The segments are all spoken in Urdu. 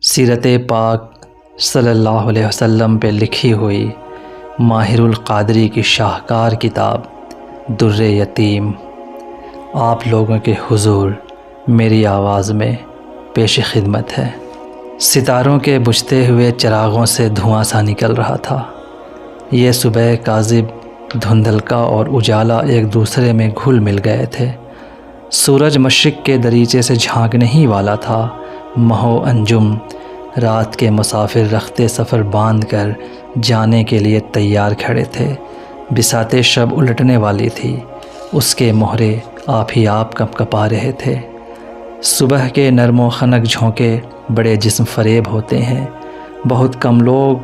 سیرت پاک صلی اللہ علیہ وسلم پہ لکھی ہوئی ماہر القادری کی شاہکار کتاب در یتیم آپ لوگوں کے حضور میری آواز میں پیش خدمت ہے۔ ستاروں کے بجھتے ہوئے چراغوں سے دھواں سا نکل رہا تھا۔ یہ صبح کاذب، دھندلکا اور اجالا ایک دوسرے میں گھل مل گئے تھے۔ سورج مشرق کے دریچے سے جھانکنے ہی والا تھا۔ مہو انجم رات کے مسافر رخت سفر باندھ کر جانے کے لیے تیار کھڑے تھے۔ بساط شب الٹنے والی تھی، اس کے مہرے آپ ہی آپ کپ کپا رہے تھے۔ صبح کے نرم و خنک جھونکے بڑے جسم فریب ہوتے ہیں۔ بہت کم لوگ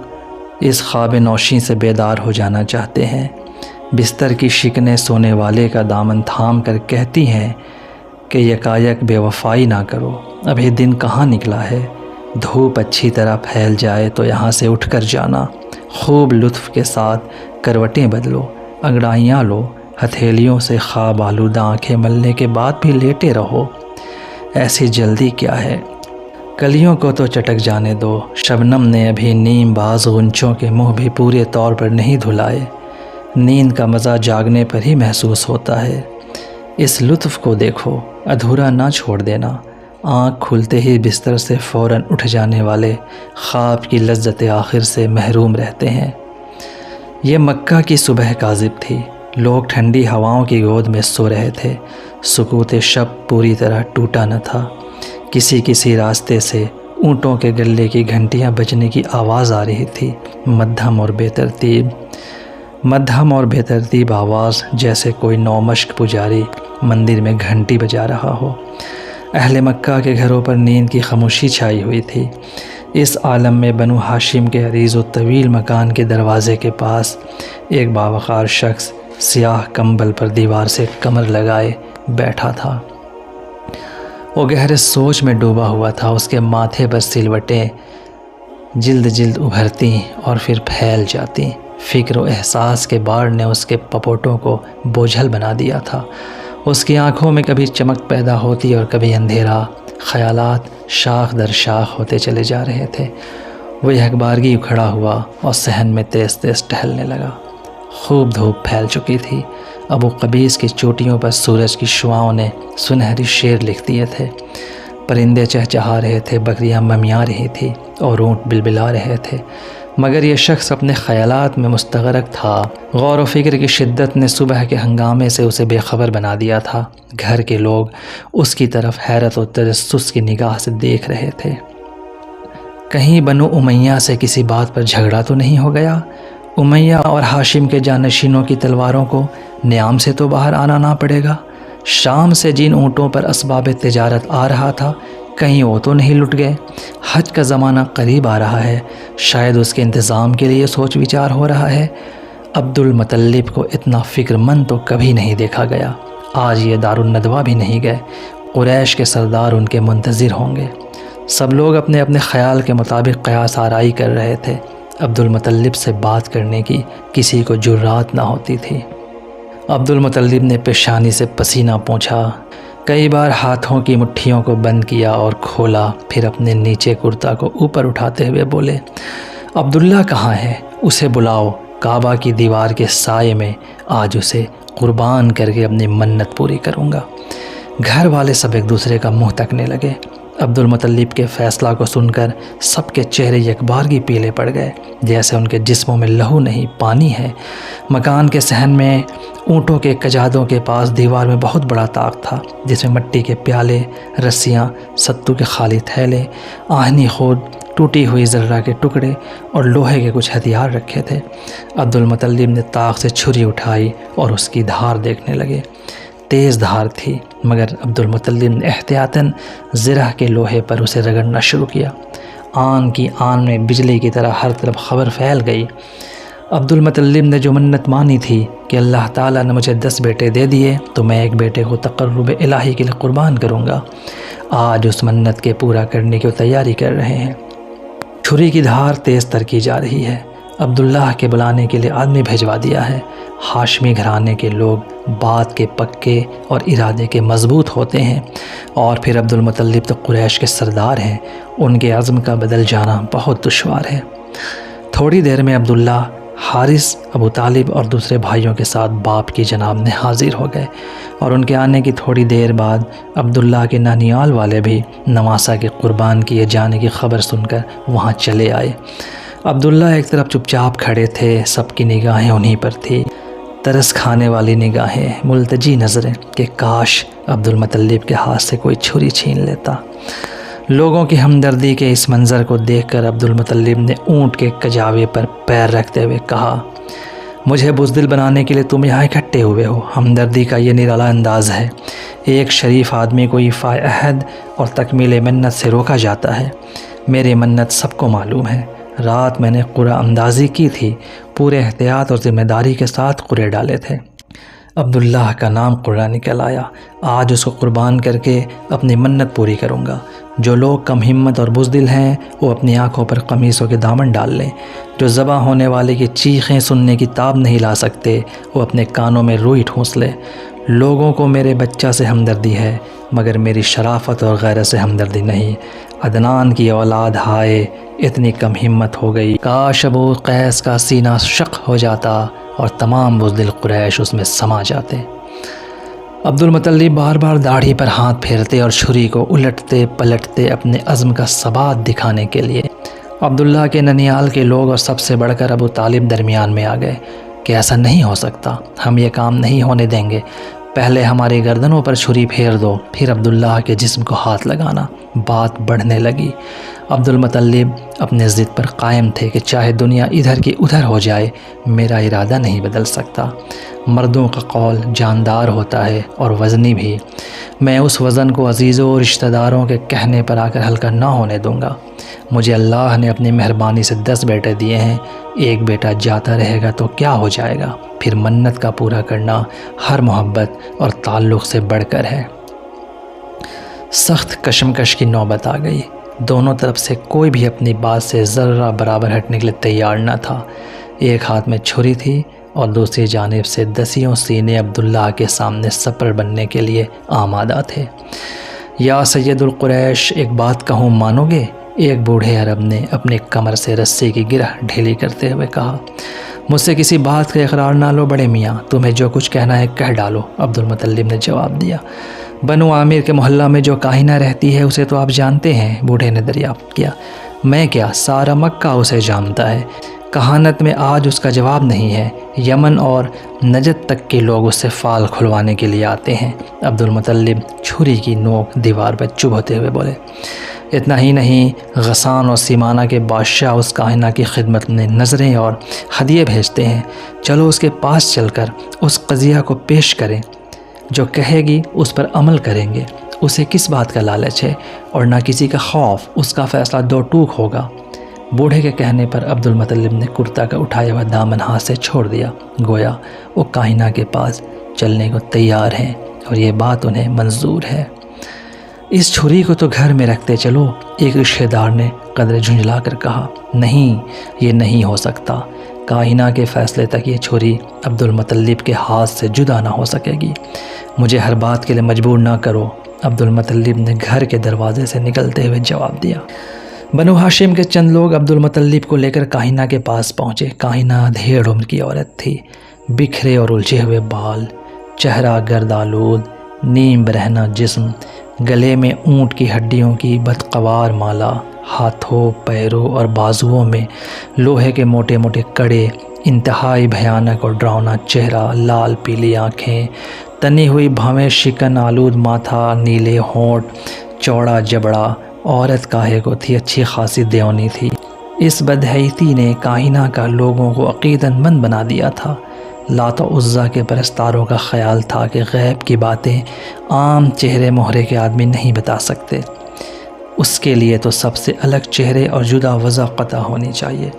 اس خواب نوشین سے بیدار ہو جانا چاہتے ہیں۔ بستر کی شکنیں سونے والے کا دامن تھام کر کہتی ہیں کہ یکایک بے وفائی نہ کرو، ابھی دن کہاں نکلا ہے۔ دھوپ اچھی طرح پھیل جائے تو یہاں سے اٹھ کر جانا۔ خوب لطف کے ساتھ کروٹیں بدلو، انگڑائیاں لو، ہتھیلیوں سے خواب آلودہ آنکھیں ملنے کے بعد بھی لیٹے رہو۔ ایسی جلدی کیا ہے؟ کلیوں کو تو چٹک جانے دو۔ شبنم نے ابھی نیم باز غنچوں کے منہ بھی پورے طور پر نہیں دھلائے۔ نیند کا مزہ جاگنے پر ہی محسوس ہوتا ہے۔ اس لطف کو دیکھو، ادھورا نہ چھوڑ دینا۔ آنکھ کھلتے ہی بستر سے فوراً اٹھ جانے والے خواب کی لذت آخر سے محروم رہتے ہیں۔ یہ مکہ کی صبح کاذب تھی۔ لوگ ٹھنڈی ہواؤں کی گود میں سو رہے تھے۔ سکوت شب پوری طرح ٹوٹا نہ تھا۔ کسی راستے سے اونٹوں کے گلے کی گھنٹیاں بجنے کی آواز آ رہی تھی، مدھم اور بے ترتیب آواز، جیسے کوئی نومشق پجاری مندر میں گھنٹی بجا رہا ہو۔ اہل مکہ کے گھروں پر نیند کی خاموشی چھائی ہوئی تھی۔ اس عالم میں بنو ہاشم کے عریض و طویل مکان کے دروازے کے پاس ایک باوقار شخص سیاہ کمبل پر دیوار سے کمر لگائے بیٹھا تھا۔ وہ گہرے سوچ میں ڈوبا ہوا تھا۔ اس کے ماتھے پر سلوٹیں جلد ابھرتی اور پھر پھیل جاتی۔ فکر و احساس کے بار نے اس کے پپوٹوں کو بوجھل بنا دیا تھا۔ اس کی آنکھوں میں کبھی چمک پیدا ہوتی اور کبھی اندھیرا۔ خیالات شاخ در شاخ ہوتے چلے جا رہے تھے۔ وہ ایک بارگی کھڑا ہوا اور صحن میں تیز ٹہلنے لگا۔ خوب دھوپ پھیل چکی تھی۔ ابو قبیس کی چوٹیوں پر سورج کی شعاؤں نے سنہری شعر لکھ دیے تھے۔ پرندے چہچہا رہے تھے، بکریاں ممیا رہی تھی اور اونٹ بلبلا رہے تھے، مگر یہ شخص اپنے خیالات میں مستغرق تھا۔ غور و فکر کی شدت نے صبح کے ہنگامے سے اسے بے خبر بنا دیا تھا۔ گھر کے لوگ اس کی طرف حیرت و تجسس کی نگاہ سے دیکھ رہے تھے۔ کہیں بنو امیہ سے کسی بات پر جھگڑا تو نہیں ہو گیا؟ امیہ اور ہاشم کے جانشینوں کی تلواروں کو نیام سے تو باہر آنا نہ پڑے گا۔ شام سے جن اونٹوں پر اسباب تجارت آ رہا تھا، کہیں وہ تو نہیں لٹ گئے؟ حج کا زمانہ قریب آ رہا ہے، شاید اس کے انتظام کے لیے سوچ وچار ہو رہا ہے۔ عبد المطلب کو اتنا فکر مند تو کبھی نہیں دیکھا گیا۔ آج یہ دارالندوہ بھی نہیں گئے۔ قریش کے سردار ان کے منتظر ہوں گے۔ سب لوگ اپنے اپنے خیال کے مطابق قیاس آرائی کر رہے تھے۔ عبد المطلب سے بات کرنے کی کسی کو جرات نہ ہوتی تھی۔ عبد المطلب نے پیشانی سے پسینہ پونچھا، کئی بار ہاتھوں کی مٹھیوں کو بند کیا اور کھولا، پھر اپنے نیچے کرتا کو اوپر اٹھاتے ہوئے بولے، عبداللہ کہاں ہے؟ اسے بلاؤ۔ کعبہ کی دیوار کے سائے میں آج اسے قربان کر کے اپنی منت پوری کروں گا۔ گھر والے سب ایک دوسرے کا منہ تکنے لگے۔ عبد المطلب کے فیصلہ کو سن کر سب کے چہرے یکبارگی پیلے پڑ گئے، جیسے ان کے جسموں میں لہو نہیں پانی ہے۔ مکان کے صحن میں اونٹوں کے کجادوں کے پاس دیوار میں بہت بڑا طاق تھا، جس میں مٹی کے پیالے، رسیاں، ستو کے خالی تھیلے، آہنی خود، ٹوٹی ہوئی ذرہ کے ٹکڑے اور لوہے کے کچھ ہتھیار رکھے تھے۔ عبد المطلب نے طاق سے چھری اٹھائی اور اس کی دھار دیکھنے لگے۔ تیز دھار تھی، مگر عبد المطلب نے احتیاطاً زرہ کے لوہے پر اسے رگڑنا شروع کیا۔ آن کی آن میں بجلی کی طرح ہر طرف خبر پھیل گئی۔ عبد المطلب نے جو منت مانی تھی کہ اللہ تعالیٰ نے مجھے 10 بیٹے دے دیے تو میں ایک بیٹے کو تقرب الہی کے لیے قربان کروں گا، آج اس منت کے پورا کرنے کی تیاری کر رہے ہیں۔ چھری کی دھار تیز تر کی جا رہی ہے۔ عبداللہ کے بلانے کے لیے آدمی بھیجوا دیا ہے۔ ہاشمی گھرانے کے لوگ بات کے پکے اور ارادے کے مضبوط ہوتے ہیں، اور پھر عبد المطلب تو قریش کے سردار ہیں، ان کے عزم کا بدل جانا بہت دشوار ہے۔ تھوڑی دیر میں عبداللہ، حارث، ابو طالب اور دوسرے بھائیوں کے ساتھ باپ کی جناب میں حاضر ہو گئے، اور ان کے آنے کی تھوڑی دیر بعد عبداللہ کے نانیال والے بھی نواسہ کے قربان کیے جانے کی خبر سن کر وہاں چلے آئے۔ عبداللہ ایک طرف چپ چاپ کھڑے تھے، سب کی نگاہیں انہی پر تھی، ترس کھانے والی نگاہیں، ملتجی نظریں کہ کاش عبد المطلب کے ہاتھ سے کوئی چھری چھین لیتا۔ لوگوں کی ہمدردی کے اس منظر کو دیکھ کر عبد المطلب نے اونٹ کے کجاوے پر پیر رکھتے ہوئے کہا، مجھے بزدل بنانے کے لیے تم یہاں اکٹھے ہوئے ہو۔ ہمدردی کا یہ نرالا انداز ہے۔ ایک شریف آدمی کو ایفاء عہد اور تکمیل منت سے روکا جاتا ہے۔ میری منت سب کو معلوم ہے۔ رات میں نے قرعہ اندازی کی تھی، پورے احتیاط اور ذمہ داری کے ساتھ قرعے ڈالے تھے۔ عبداللہ کا نام قرعہ نکل آیا۔ آج اس کو قربان کر کے اپنی منت پوری کروں گا۔ جو لوگ کم ہمت اور بزدل ہیں وہ اپنی آنکھوں پر قمیصوں کے دامن ڈال لیں۔ جو ذبح ہونے والے کی چیخیں سننے کی تاب نہیں لا سکتے وہ اپنے کانوں میں روئی ٹھونس لیں۔ لوگوں کو میرے بچہ سے ہمدردی ہے، مگر میری شرافت اور غیرت سے ہمدردی نہیں۔ عدنان کی اولاد ہائے، اتنی کم ہمت ہو گئی۔ کاش ابو قیس کا سینہ شق ہو جاتا اور تمام بزدل قریش اس میں سما جاتے۔ عبد المطلب بار بار داڑھی پر ہاتھ پھیرتے اور چھری کو الٹتے پلٹتے اپنے عزم کا ثبات دکھانے کے لیے۔ عبداللہ کے ننیال کے لوگ اور سب سے بڑھ کر ابو طالب درمیان میں آ گئے کہ ایسا نہیں ہو سکتا، ہم یہ کام نہیں ہونے دیں گے۔ پہلے ہماری گردنوں پر چھری پھیر دو، پھر عبداللہ کے جسم کو ہاتھ لگانا۔ بات بڑھنے لگی۔ عبد المطلب اپنے ضد پر قائم تھے کہ چاہے دنیا ادھر کی ادھر ہو جائے، میرا ارادہ نہیں بدل سکتا۔ مردوں کا قول جاندار ہوتا ہے اور وزنی بھی۔ میں اس وزن کو عزیزوں اور رشتہ داروں کے کہنے پر آ کر ہلکا نہ ہونے دوں گا۔ مجھے اللہ نے اپنی مہربانی سے 10 بیٹے دیے ہیں، ایک بیٹا جاتا رہے گا تو کیا ہو جائے گا؟ پھر منت کا پورا کرنا ہر محبت اور تعلق سے بڑھ کر ہے۔ سخت کشمکش کی نوبت آ گئی۔ دونوں طرف سے کوئی بھی اپنی بات سے ذرہ برابر ہٹنے کے لیے تیار نہ تھا۔ ایک ہاتھ میں چھری تھی اور دوسری جانب سے 10 سینے عبداللہ کے سامنے سپر بننے کے لیے آمادہ تھے۔ یا سید القریش، ایک بات کہوں مانو گے؟ ایک بوڑھے عرب نے اپنی کمر سے رسی کی گرہ ڈھیلی کرتے ہوئے کہا۔ مجھ سے کسی بات کا اقرار نہ لو بڑے میاں، تمہیں جو کچھ کہنا ہے کہہ ڈالو، عبد المطلب نے جواب دیا۔ بنو عامر کے محلہ میں جو کاہنہ رہتی ہے اسے تو آپ جانتے ہیں، بوڑھے نے دریافت کیا۔ میں کیا، سارا مکہ اسے جانتا ہے۔ کہانت میں آج اس کا جواب نہیں ہے۔ یمن اور نجد تک کے لوگ اس سے فال کھلوانے کے لیے آتے ہیں۔ عبد المطلب چھری کی نوک دیوار پر چبھوتے ہوئے بولے۔ اتنا ہی نہیں، غسان اور سیمانہ کے بادشاہ اس کاہنہ کی خدمت میں نظریں اور ہدیے بھیجتے ہیں۔ چلو اس کے پاس چل کر اس قضیہ کو پیش کریں، جو کہے گی اس پر عمل کریں گے۔ اسے کس بات کا لالچ ہے اور نہ کسی کا خوف، اس کا فیصلہ 2 ٹوک ہوگا۔ بوڑھے کے کہنے پر عبد المطلب نے کرتا کا اٹھایا ہوا دامن ہاتھ سے چھوڑ دیا، گویا وہ کاہنہ کے پاس چلنے کو تیار ہیں اور یہ بات انہیں منظور ہے۔ اس چھری کو تو گھر میں رکھتے چلو، ایک رشتہ دار نے قدر جھنجلا کر کہا۔ نہیں، یہ نہیں ہو سکتا۔ کاہنہ کے فیصلے تک یہ چھری عبد المطلب کے ہاتھ سے جدا نہ ہو سکے گی۔ مجھے ہر بات کے لیے مجبور نہ کرو، عبد المطلب نے گھر کے دروازے سے نکلتے ہوئے جواب دیا۔ بنو ہاشم کے چند لوگ عبد المطلب کو لے کر کاہنہ کے پاس پہنچے۔ کاہنہ ادھیڑ عمر کی عورت تھی، بکھرے اور الجھے ہوئے بال، چہرہ گرد آلود، نیم برہنہ جسم، گلے میں اونٹ کی ہڈیوں کی بدقوار مالا، ہاتھوں، پیروں اور بازوؤں میں لوہے کے موٹے موٹے کڑے، انتہائی بھیانک اور ڈراؤنا چہرہ، لال پیلی آنکھیں، تنی ہوئی بھاویں، شکن آلود ماتھا، نیلے ہونٹ، چوڑا جبڑا۔ عورت کاہے کو تھی، اچھی خاصی دیونی تھی۔ اس بدحیثی نے کاہنہ کا لوگوں کو عقیدت مند بنا دیا تھا۔ لات و عزیٰ کے پرستاروں کا خیال تھا کہ غیب کی باتیں عام چہرے مہرے کے آدمی نہیں بتا سکتے، اس کے لیے تو سب سے الگ چہرے اور جدا وضع قطع ہونی چاہیے۔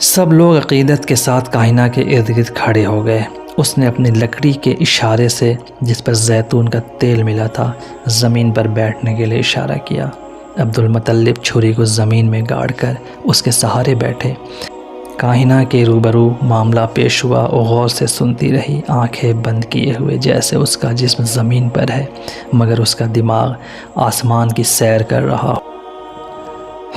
سب لوگ عقیدت کے ساتھ کاہنہ کے ارد گرد کھڑے ہو گئے۔ اس نے اپنی لکڑی کے اشارے سے، جس پر زیتون کا تیل ملا تھا، زمین پر بیٹھنے کے لیے اشارہ کیا۔ عبد المطلب چھری کو زمین میں گاڑ کر اس کے سہارے بیٹھے۔ کائنہ کے روبرو معاملہ پیش ہوا، وہ غور سے سنتی رہی، آنکھیں بند کیے ہوئے، جیسے اس کا جسم زمین پر ہے مگر اس کا دماغ آسمان کی سیر کر رہا ہو۔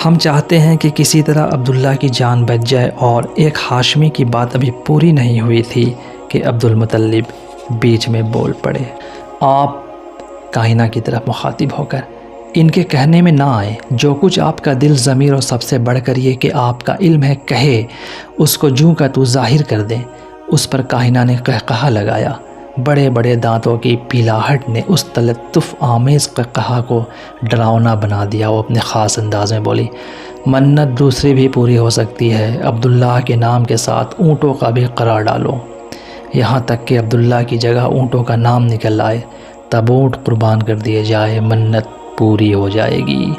ہم چاہتے ہیں کہ کسی طرح عبداللہ کی جان بچ جائے، اور ایک ہاشمی کی بات ابھی پوری نہیں ہوئی تھی کہ عبدالمطلب بیچ میں بول پڑے۔ آپ کائنہ کی طرف مخاطب ہو کر ان کے کہنے میں نہ آئے، جو کچھ آپ کا دل ضمیر اور سب سے بڑھ کر یہ کہ آپ کا علم ہے کہے، اس کو جوں کا تو ظاہر کر دیں۔ اس پر کائنہ نے قہقہا لگایا، بڑے بڑے دانتوں کی پیلاہٹ نے اس تلطف آمیز قہقہا کو ڈراؤنا بنا دیا۔ وہ اپنے خاص انداز میں بولی، منت دوسری بھی پوری ہو سکتی ہے، عبداللہ کے نام کے ساتھ اونٹوں کا بھی قرار ڈالو، یہاں تک کہ عبداللہ کی جگہ اونٹوں کا نام نکل آئے، تب اونٹ قربان کر دیے جائے، منت پوری ہو جائے گی۔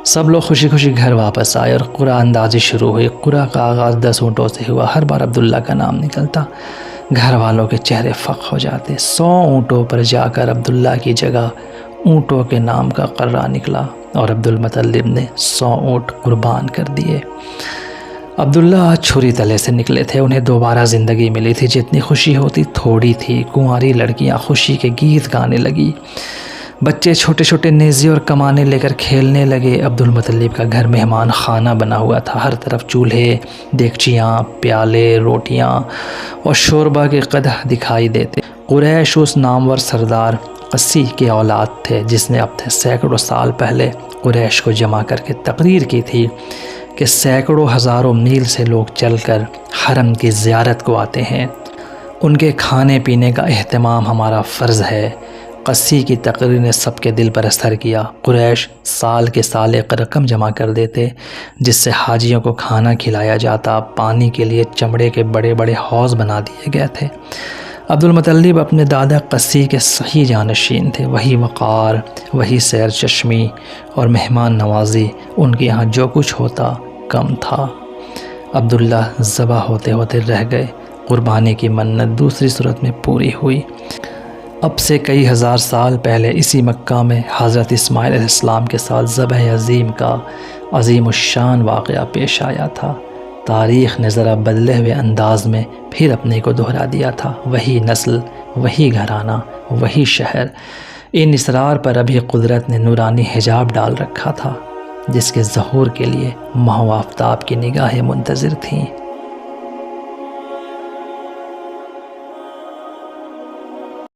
سب لوگ خوشی خوشی گھر واپس آئے اور قرعہ اندازی شروع ہوئی۔ قرعہ کا آغاز 10 اونٹوں سے ہوا، ہر بار عبداللہ کا نام نکلتا، گھر والوں کے چہرے فق ہو جاتے۔ 100 اونٹوں پر جا کر عبداللہ کی جگہ اونٹوں کے نام کا قرعہ نکلا اور عبدالمطلب نے 100 اونٹ قربان کر دیے۔ عبداللہ چھری تلے سے نکلے تھے، انہیں دوبارہ زندگی ملی تھی، جتنی خوشی ہوتی تھوڑی تھی۔ کنواری لڑکیاں خوشی کے گیت گانے لگی، بچے چھوٹے چھوٹے نیزے اور کمانے لے کر کھیلنے لگے۔ عبدالمطلب کا گھر مہمان خانہ بنا ہوا تھا، ہر طرف چولہے، دیگچیاں، پیالے، روٹیاں اور شوربہ کے قدح دکھائی دیتے۔ قریش اس نامور سردار قسی کے اولاد تھے جس نے اب سے سینکڑوں سال پہلے قریش کو جمع کر کے تقریر کی تھی کہ سینکڑوں ہزاروں میل سے لوگ چل کر حرم کی زیارت کو آتے ہیں، ان کے کھانے پینے کا اہتمام ہمارا فرض ہے۔ قسی کی تقریر نے سب کے دل پر اثر کیا۔ قریش سال کے سال ایک رقم جمع کر دیتے جس سے حاجیوں کو کھانا کھلایا جاتا، پانی کے لیے چمڑے کے بڑے بڑے حوض بنا دیے گئے تھے۔ عبدالمطلب اپنے دادا قسی کے صحیح جانشین تھے، وہی وقار، وہی سیر چشمی اور مہمان نوازی، ان کے یہاں جو کچھ ہوتا کم تھا۔ عبداللہ ذبح ہوتے ہوتے رہ گئے، قربانی کی منت دوسری صورت میں پوری ہوئی۔ اب سے کئی ہزار سال پہلے اسی مکہ میں حضرت اسماعیل علیہ السلام کے ساتھ ذبح عظیم کا عظیم الشان واقعہ پیش آیا تھا۔ تاریخ نے ذرا بدلے ہوئے انداز میں پھر اپنے کو دہرا دیا تھا، وہی نسل، وہی گھرانہ، وہی شہر۔ ان اسرار پر ابھی قدرت نے نورانی حجاب ڈال رکھا تھا جس کے ظہور کے لیے ماہ و آفتاب کی نگاہیں منتظر تھیں۔